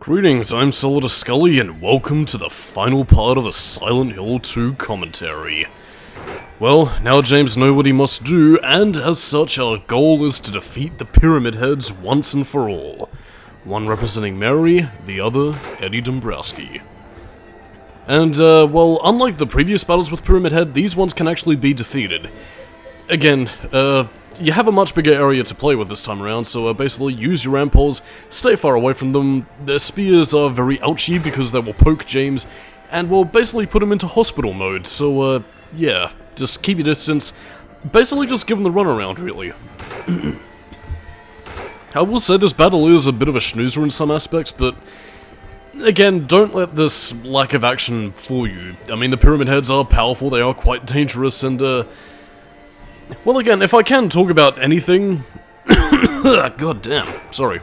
Greetings, I'm Solidus-Skully, and welcome to the final part of the Silent Hill 2 commentary. Well, now James knows what he must do, and as such our goal is to defeat the Pyramid Heads once and for all. One representing Mary, the other Eddie Dombrowski. And, well, unlike the previous battles with Pyramid Head, these ones can actually be defeated. Again, you have a much bigger area to play with this time around, so basically use your ramp poles, stay far away from them. Their spears are very ouchy because they will poke James, and will basically put him into hospital mode, so yeah, just keep your distance. Basically just give him the runaround, really. I will say this battle is a bit of a snoozer in some aspects, but again, don't let this lack of action fool you. I mean, the Pyramid Heads are powerful, they are quite dangerous, and well, again, if I can talk about anything... God damn, sorry.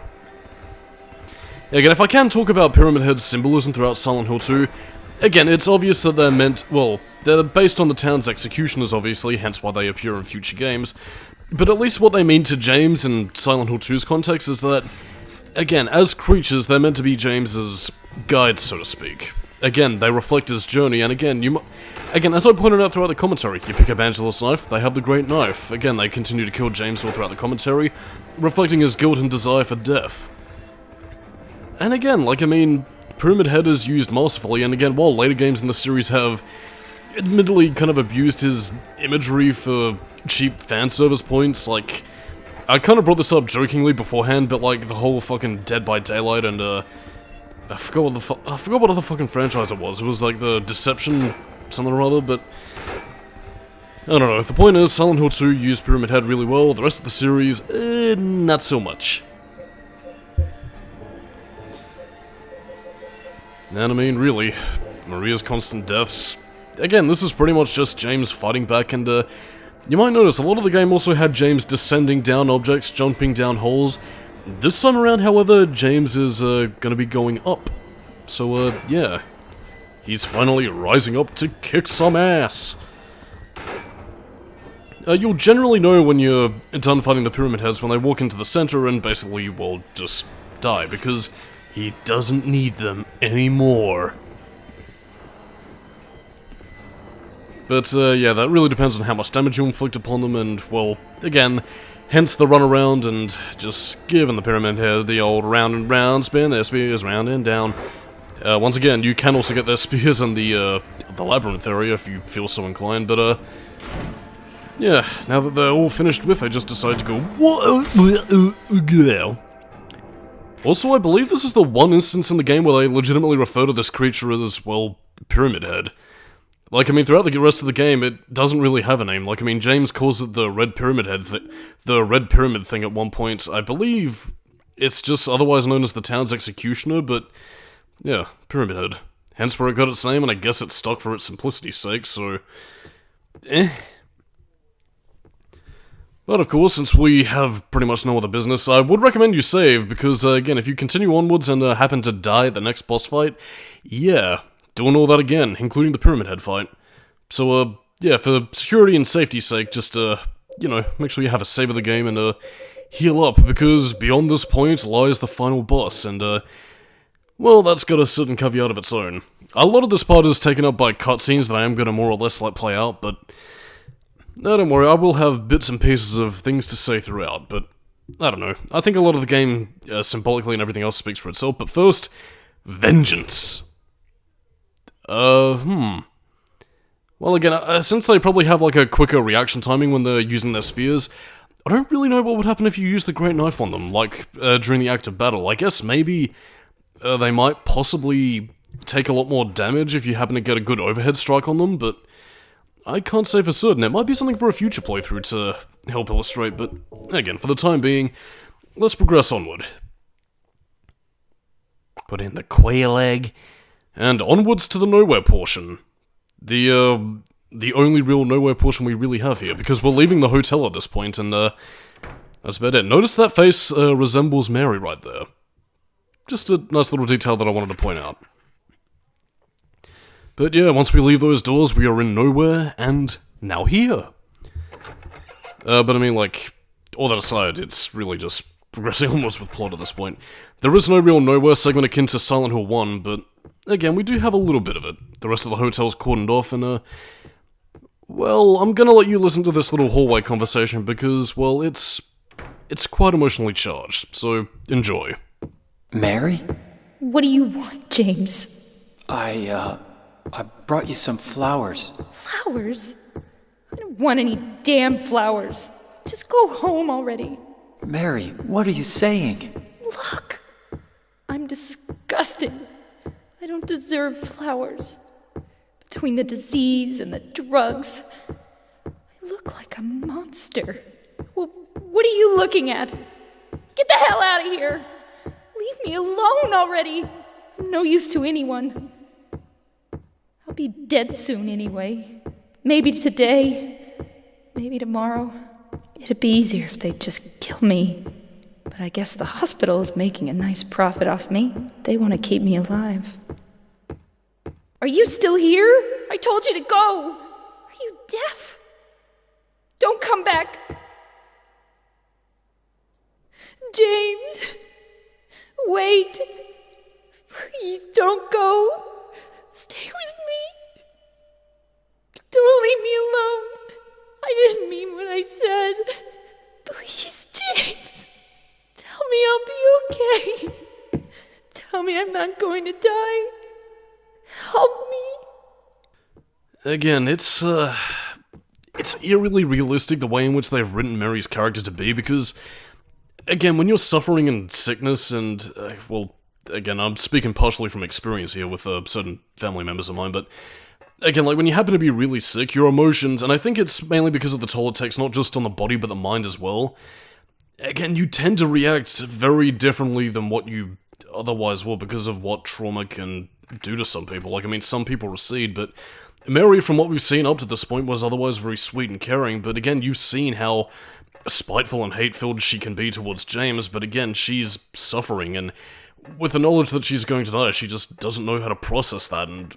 Again, if I can talk about Pyramid Head's symbolism throughout Silent Hill 2, again, it's obvious that they're meant... well, they're based on the town's executioners, obviously, hence why they appear in future games. But at least what they mean to James in Silent Hill 2's context is that, again, as creatures, they're meant to be James's guides, so to speak. Again, they reflect his journey, and again, again, as I pointed out throughout the commentary, you pick up Angela's knife, they have the Great Knife. Again, they continue to kill James all throughout the commentary, reflecting his guilt and desire for death. And again, like, I mean, Pyramid Head is used masterfully, and again, while later games in the series have admittedly kind of abused his imagery for cheap fan service points, like, I kind of brought this up jokingly beforehand, but like, the whole fucking Dead by Daylight and, I forgot what other fucking franchise it was. It was like the Deception something or other, but I don't know. The point is, Silent Hill 2 used Pyramid Head really well. The rest of the series, not so much. And I mean, really, Maria's constant deaths. Again, this is pretty much just James fighting back, and you might notice a lot of the game also had James descending down objects, jumping down holes. This time around, however, James is gonna be going up. So, yeah. He's finally rising up to kick some ass. You'll generally know when you're done fighting the Pyramid Heads when they walk into the center and basically will just die, because he doesn't need them anymore. But, yeah, that really depends on how much damage you inflict upon them, and, well, again, hence the run around and just giving the Pyramid Head the old round and round spin, their spears round and down. Once again, you can also get their spears in the labyrinth area if you feel so inclined, but yeah, now that they're all finished with, I just decided to go, whoa. Also, I believe this is the one instance in the game where they legitimately refer to this creature as, well, Pyramid Head. Like, I mean, throughout the rest of the game, it doesn't really have a name. Like, I mean, James calls it the Red Pyramid Head, the Red Pyramid thing at one point. I believe it's just otherwise known as the town's executioner, but yeah, Pyramid Head. Hence where it got its name, and I guess it's stuck for its simplicity's sake, so But of course, since we have pretty much no other business, I would recommend you save, because again, if you continue onwards and happen to die at the next boss fight, yeah, doing all that again, including the Pyramid Head fight. So, yeah, for security and safety's sake, just, you know, make sure you have a save of the game and, heal up, because beyond this point lies the final boss, and, well, that's got a certain caveat of its own. A lot of this part is taken up by cutscenes that I am gonna more or less let play out, but no, don't worry, I will have bits and pieces of things to say throughout, but I don't know. I think a lot of the game, symbolically and everything else, speaks for itself, but first, vengeance. Well, again, since they probably have, like, a quicker reaction timing when they're using their spears, I don't really know what would happen if you use the Great Knife on them, like, during the active battle. I guess maybe they might possibly take a lot more damage if you happen to get a good overhead strike on them, but I can't say for certain. It might be something for a future playthrough to help illustrate, but again, for the time being, let's progress onward. Put in the quail egg. And onwards to the nowhere portion. The only real nowhere portion we really have here, because we're leaving the hotel at this point, and, that's about it. Notice that face, resembles Mary right there. Just a nice little detail that I wanted to point out. But yeah, once we leave those doors, we are in nowhere, and now here. But I mean, like, all that aside, it's really just progressing almost with plot at this point. There is no real nowhere segment akin to Silent Hill 1, but again, we do have a little bit of it. The rest of the hotel's cordoned off, and well, I'm gonna let you listen to this little hallway conversation because, well, it's quite emotionally charged, so enjoy. Mary? What do you want, James? I brought you some flowers. Flowers? I don't want any damn flowers. Just go home already. Mary, what are you saying? Look, I'm disgusting. I don't deserve flowers. Between the disease and the drugs, I look like a monster. Well, what are you looking at? Get the hell out of here! Leave me alone already! I'm no use to anyone. I'll be dead soon anyway. Maybe today, maybe tomorrow. It'd be easier if they'd just kill me. But I guess the hospital is making a nice profit off me. They want to keep me alive. Are you still here? I told you to go! Are you deaf? Don't come back! James! Wait! Please don't go! Stay with me! Don't leave me alone! I didn't mean what I said! Please, James! Tell me I'll be okay! Tell me I'm not going to die! Help me! Again, it's eerily realistic the way in which they've written Mary's character to be, because, again, when you're suffering in sickness and, well, again, I'm speaking partially from experience here with certain family members of mine, but again, like, when you happen to be really sick, your emotions, and I think it's mainly because of the toll it takes not just on the body but the mind as well, again, you tend to react very differently than what you otherwise will because of what trauma can do to some people. Like, I mean, some people recede, but Mary, from what we've seen up to this point, was otherwise very sweet and caring, but again, you've seen how spiteful and hate-filled she can be towards James, but again, she's suffering, and with the knowledge that she's going to die, she just doesn't know how to process that, and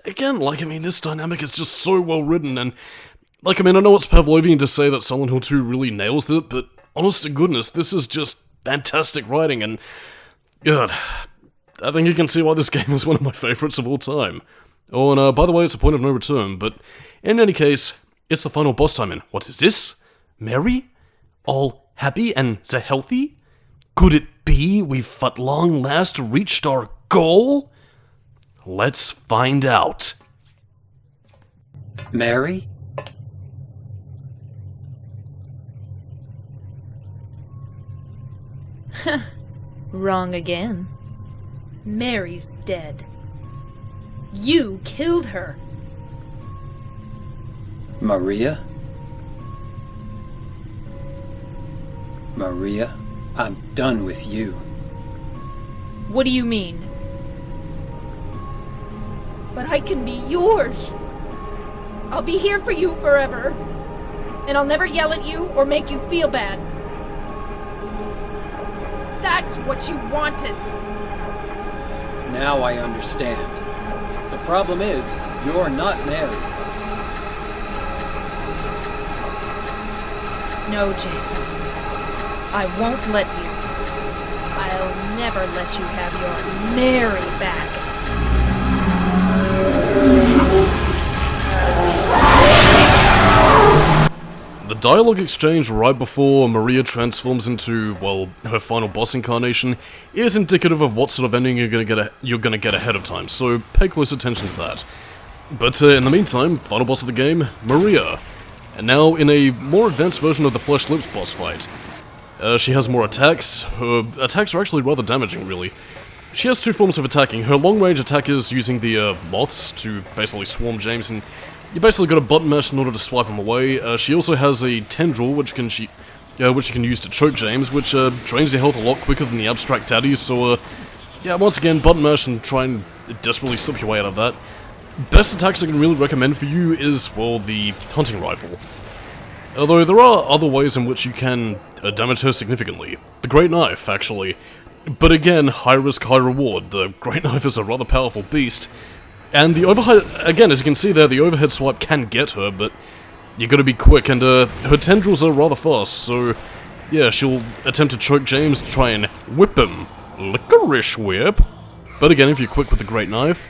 again, like, I mean, this dynamic is just so well written, and, like, I mean, I know it's Pavlovian to say that Silent Hill 2 really nails it, but honest to goodness, this is just fantastic writing, and God, I think you can see why this game is one of my favourites of all time. Oh, and by the way, it's a point of no return, but in any case, it's the final boss time in. What is this? Mary? All happy and the healthy? Could it be we've at long last reached our goal? Let's find out. Mary? Wrong again. Mary's dead. You killed her. Maria? Maria, I'm done with you. What do you mean? But I can be yours. I'll be here for you forever. And I'll never yell at you or make you feel bad. That's what you wanted. Now I understand. The problem is, you're not Mary. No, James. I won't let you. I'll never let you have your Mary back. The dialogue exchange right before Maria transforms into, well, her final boss incarnation is indicative of what sort of ending you're gonna get ahead of time, so pay close attention to that. But in the meantime, final boss of the game, Maria. And now in a more advanced version of the Flesh Lips boss fight. She has more attacks. Her attacks are actually rather damaging, really. She has two forms of attacking. Her long-range attack is using the moths to basically swarm James, and you basically got a button mash in order to swipe him away. She also has a tendril, which she can use to choke James, which drains your health a lot quicker than the abstract daddies, so yeah, once again, button mash and try and desperately slip your way out of that. Best attacks I can really recommend for you is, well, the hunting rifle. Although there are other ways in which you can damage her significantly. The Great Knife, actually. But again, high risk, high reward. The Great Knife is a rather powerful beast. And the overhead, again, as you can see there, the overhead swipe can get her, but you gotta be quick, and her tendrils are rather fast, so Yeah, she'll attempt to choke James to try and whip him. Licorice whip. But again, if you're quick with a great knife,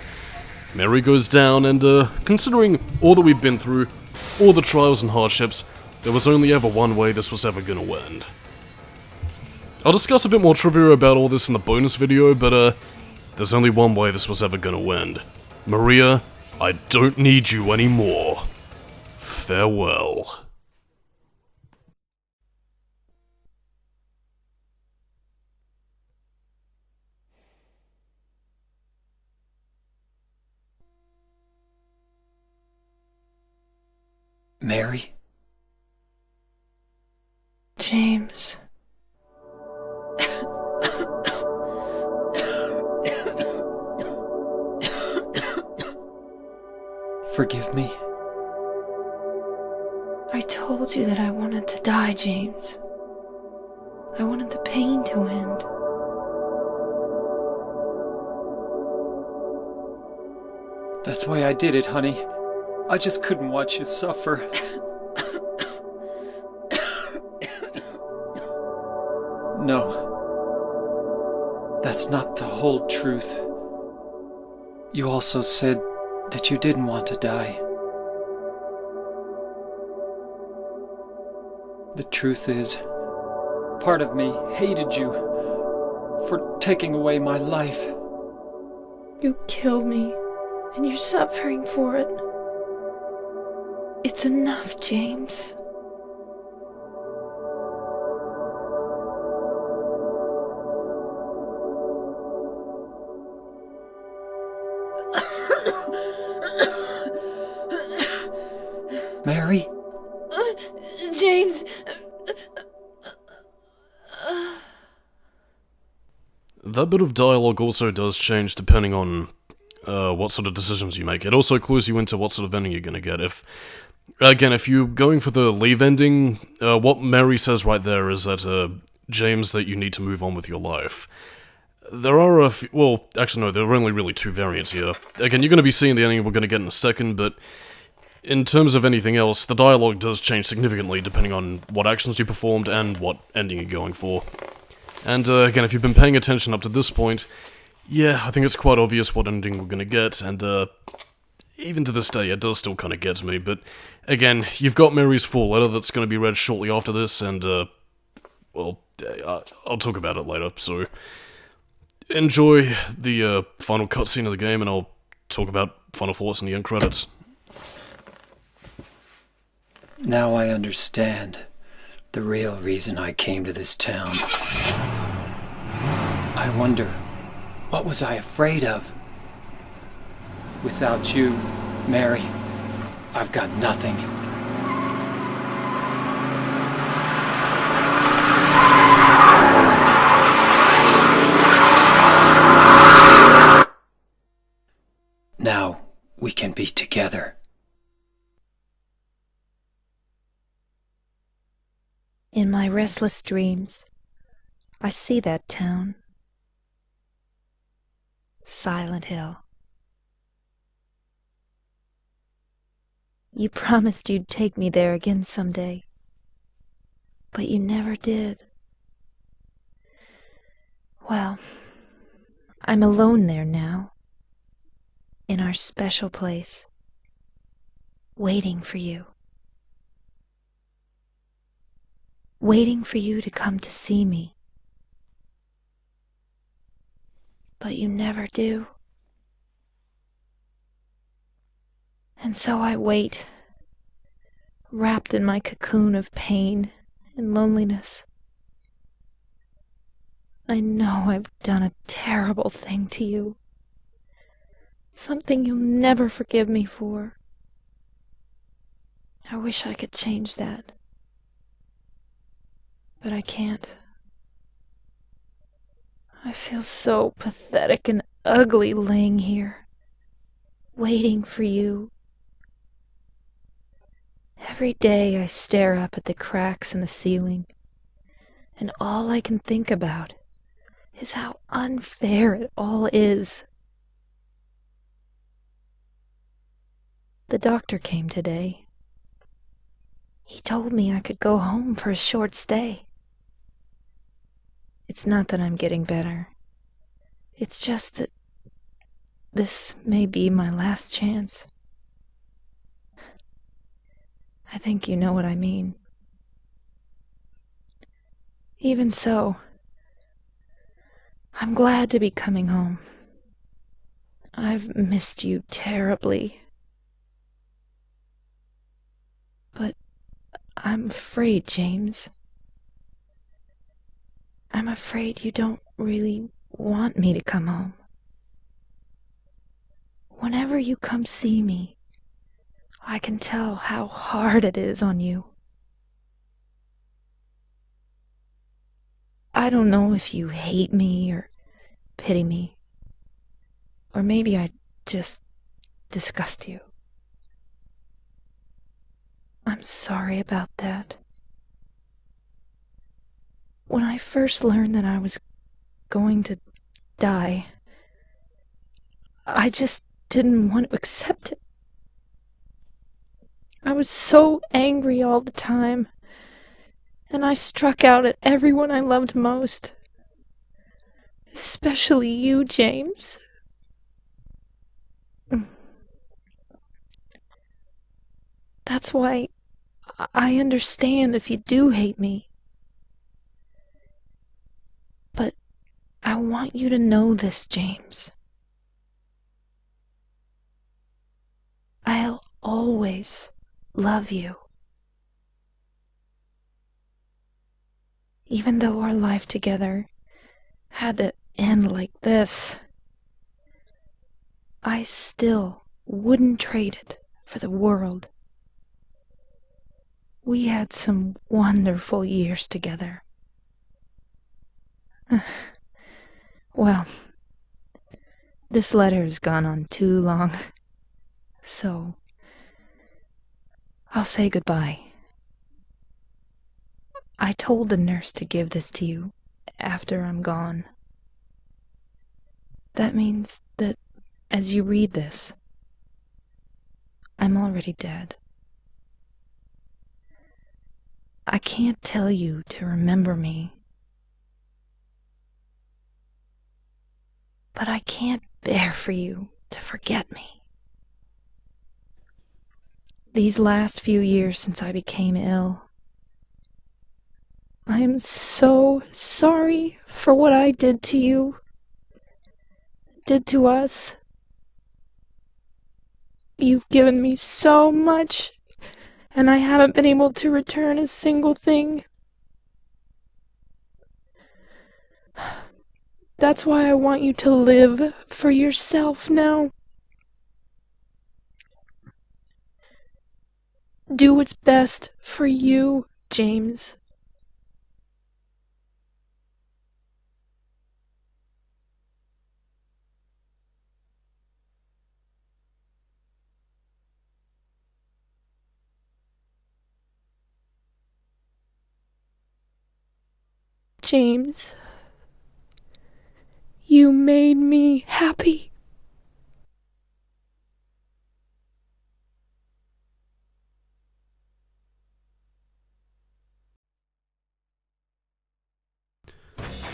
Mary goes down, and considering all that we've been through, all the trials and hardships, there was only ever one way this was ever gonna end. I'll discuss a bit more trivia about all this in the bonus video, but there's only one way this was ever gonna end. Maria, I don't need you anymore. Farewell. Mary? James. Forgive me. I told you that I wanted to die, James. I wanted the pain to end. That's why I did it, honey. I just couldn't watch you suffer. No. That's not the whole truth. You also said that you didn't want to die. The truth is, part of me hated you for taking away my life. You killed me, and you're suffering for it. It's enough, James. Mary? James. That bit of dialogue also does change depending on what sort of decisions you make. It also clues you into what sort of ending you're gonna get. If you're going for the leave ending, what Mary says right there is that, James, that you need to move on with your life. There are a few, well, actually no, there are only really two variants here. Again, you're gonna be seeing the ending we're gonna get in a second, but in terms of anything else, the dialogue does change significantly depending on what actions you performed and what ending you're going for. And again, if you've been paying attention up to this point, yeah, I think it's quite obvious what ending we're gonna get, and even to this day, it does still kind of get me, but again, you've got Mary's full letter that's gonna be read shortly after this, and well, I'll talk about it later, so enjoy the final cutscene of the game, and I'll talk about final thoughts in the end credits. Now I understand the real reason I came to this town. I wonder, what was I afraid of? Without you, Mary, I've got nothing. Now we can be together. In my restless dreams, I see that town. Silent Hill. You promised you'd take me there again someday, but you never did. Well, I'm alone there now, in our special place, waiting for you. Waiting for you to come to see me. But you never do. And so I wait, wrapped in my cocoon of pain and loneliness. I know I've done a terrible thing to you. Something you'll never forgive me for. I wish I could change that. But I can't. I feel so pathetic and ugly laying here, waiting for you. Every day I stare up at the cracks in the ceiling, and all I can think about is how unfair it all is. The doctor came today. He told me I could go home for a short stay. It's not that I'm getting better. It's just that this may be my last chance. I think you know what I mean. Even so, I'm glad to be coming home. I've missed you terribly. But I'm afraid, James. I'm afraid you don't really want me to come home. Whenever you come see me, I can tell how hard it is on you. I don't know if you hate me or pity me, or maybe I just disgust you. I'm sorry about that. When I first learned that I was going to die, I just didn't want to accept it. I was so angry all the time, and I struck out at everyone I loved most. Especially you, James. That's why I understand if you do hate me. But I want you to know this, James. I'll always love you. Even though our life together had to end like this, I still wouldn't trade it for the world. We had some wonderful years together. Well, this letter has gone on too long, so I'll say goodbye. I told the nurse to give this to you after I'm gone. That means that as you read this, I'm already dead. I can't tell you to remember me, but I can't bear for you to forget me. These last few years since I became ill, I am so sorry for what I did to you, did to us. You've given me so much, and I haven't been able to return a single thing. That's why I want you to live for yourself now. Do what's best for you, James. James, you made me happy.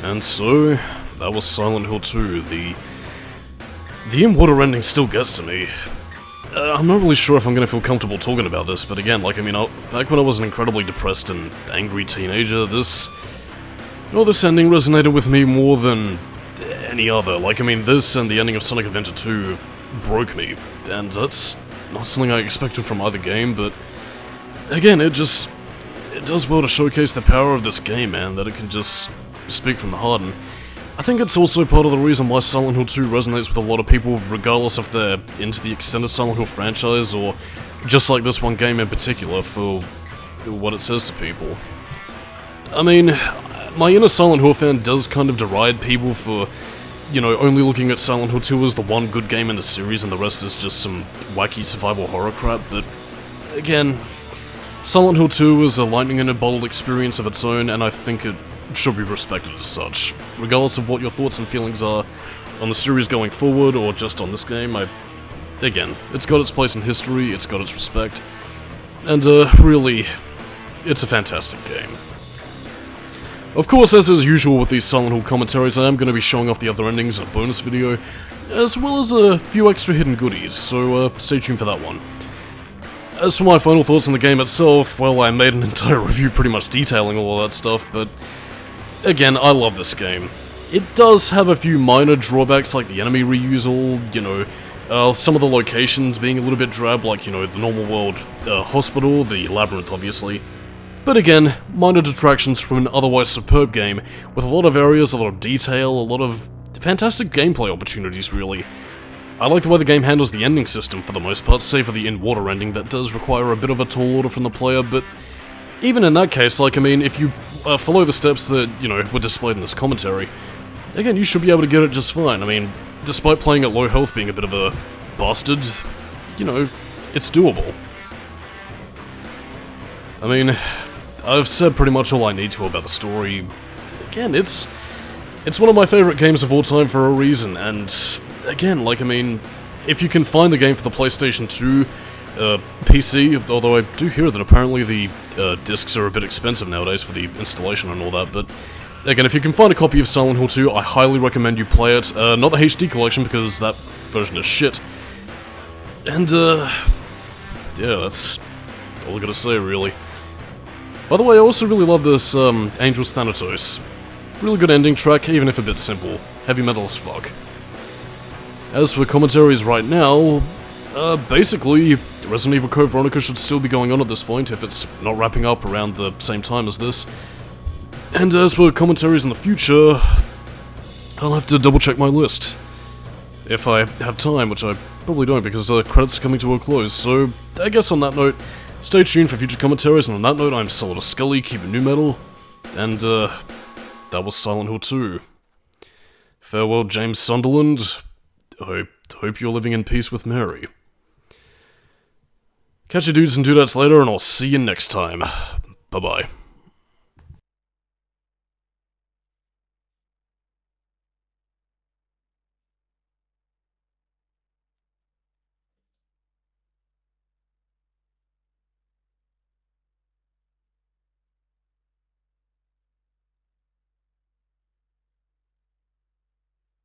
And so, that was Silent Hill 2. The in-water ending still gets to me. I'm not really sure if I'm gonna feel comfortable talking about this, but again, back when I was an incredibly depressed and angry teenager, this ending resonated with me more than any other. This and the ending of Sonic Adventure 2 broke me, and that's not something I expected from either game, but again, it does well to showcase the power of this game, man, that it can just speak from the heart, and I think it's also part of the reason why Silent Hill 2 resonates with a lot of people, regardless if they're into the extended Silent Hill franchise, or just like this one game in particular, for what it says to people. My inner Silent Hill fan does kind of deride people for, only looking at Silent Hill 2 as the one good game in the series and the rest is just some wacky survival horror crap, but again, Silent Hill 2 is a lightning in a bottle experience of its own, and I think it should be respected as such. Regardless of what your thoughts and feelings are on the series going forward, or just on this game, again, it's got its place in history, it's got its respect, and really, it's a fantastic game. Of course, as is usual with these Silent Hill commentaries, I am going to be showing off the other endings in a bonus video, as well as a few extra hidden goodies, so stay tuned for that one. As for my final thoughts on the game itself, well, I made an entire review pretty much detailing all of that stuff, but again, I love this game. It does have a few minor drawbacks like the enemy reusal, you know, some of the locations being a little bit drab, like, you know, the normal world hospital, the labyrinth obviously. But again, minor detractions from an otherwise superb game, with a lot of areas, a lot of detail, a lot of fantastic gameplay opportunities really. I like the way the game handles the ending system for the most part, save for the in-water ending that does require a bit of a tall order from the player, but even in that case, like, I mean, if you follow the steps that, you know, were displayed in this commentary, again, you should be able to get it just fine. I mean, despite playing at low health being a bit of a bastard, you know, it's doable. I mean, I've said pretty much all I need to about the story. Again, it's one of my favorite games of all time for a reason, and again, like, I mean, if you can find the game for the PlayStation 2, PC, although I do hear that apparently the discs are a bit expensive nowadays for the installation and all that, but again, if you can find a copy of Silent Hill 2, I highly recommend you play it. Not the HD collection, because that version is shit. And, yeah, that's all I gotta say, really. By the way, I also really love this, Angel's Thanatos. Really good ending track, even if a bit simple. Heavy metal as fuck. As for commentaries right now, basically, Resident Evil Code Veronica should still be going on at this point, if it's not wrapping up around the same time as this. And as for commentaries in the future, I'll have to double check my list. If I have time, which I probably don't because the credits are coming to a close, so I guess on that note, stay tuned for future commentaries, and on that note, I'm Solidus-Skully, keeping new metal, and that was Silent Hill 2. Farewell, James Sunderland. I hope you're living in peace with Mary. Catch you dudes and dudettes later, and I'll see you next time. Bye-bye.